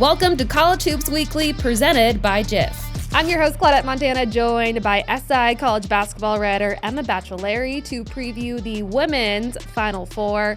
Welcome to College Hoops Weekly, presented by Jif. I'm your host, Claudette Montana, joined by SI college basketball writer Emma Baccellieri to preview the women's Final Four.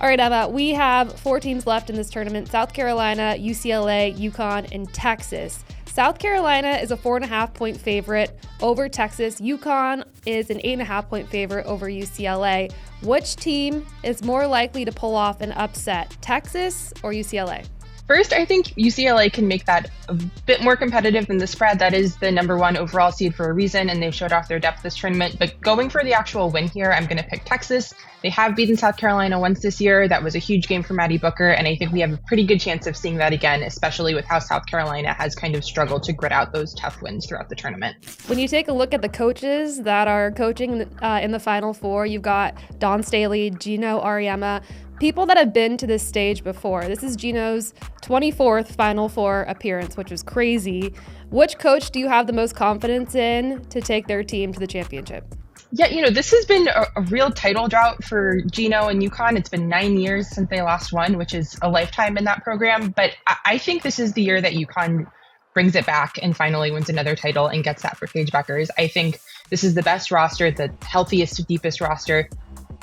All right, Emma, we have 4 teams left in this tournament: South Carolina, UCLA, UConn, and Texas. South Carolina is a 4.5-point favorite over Texas. UConn is an 8.5-point favorite over UCLA. Which team is more likely to pull off an upset, Texas or UCLA? First, I think UCLA can make that a bit more competitive than the spread. That is the number 1 overall seed for a reason, and they showed off their depth this tournament. But going for the actual win here, I'm going to pick Texas. They have beaten South Carolina once this year. That was a huge game for Maddie Booker, and I think we have a pretty good chance of seeing that again, especially with how South Carolina has kind of struggled to grit out those tough wins throughout the tournament. When you take a look at the coaches that are coaching in the Final Four, you've got Dawn Staley, Gino Auriemma, people that have been to this stage before. This is Gino's 24th Final Four appearance, which is crazy. Which coach do you have the most confidence in to take their team to the championship? Yeah, this has been a real title drought for Gino and UConn. It's been 9 years since they last won, which is a lifetime in that program. But I think this is the year that UConn brings it back and finally wins another title and gets that for Paige Bueckers. I think this is the best roster, the healthiest, deepest roster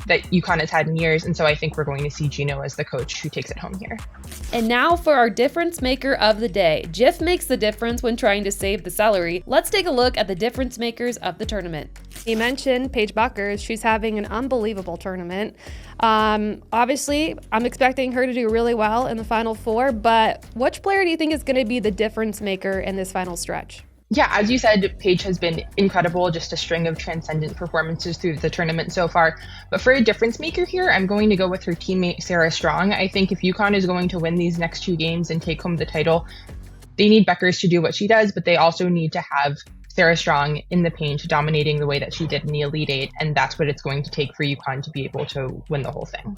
that UConn has had in years, and so I think we're going to see Gino as the coach who takes it home here. And now for our difference maker of the day. Jif makes the difference when trying to save the celery. Let's take a look at the difference makers of the tournament. You mentioned Paige Bueckers. She's having an unbelievable tournament. Obviously, I'm expecting her to do really well in the Final Four, but which player do you think is going to be the difference maker in this final stretch? Yeah, as you said, Paige has been incredible, just a string of transcendent performances through the tournament so far. But for a difference maker here, I'm going to go with her teammate, Sarah Strong. I think if UConn is going to win these next 2 games and take home the title, they need Bueckers to do what she does, but they also need to have Sarah Strong in the paint dominating the way that she did in the Elite Eight, and that's what it's going to take for UConn to be able to win the whole thing.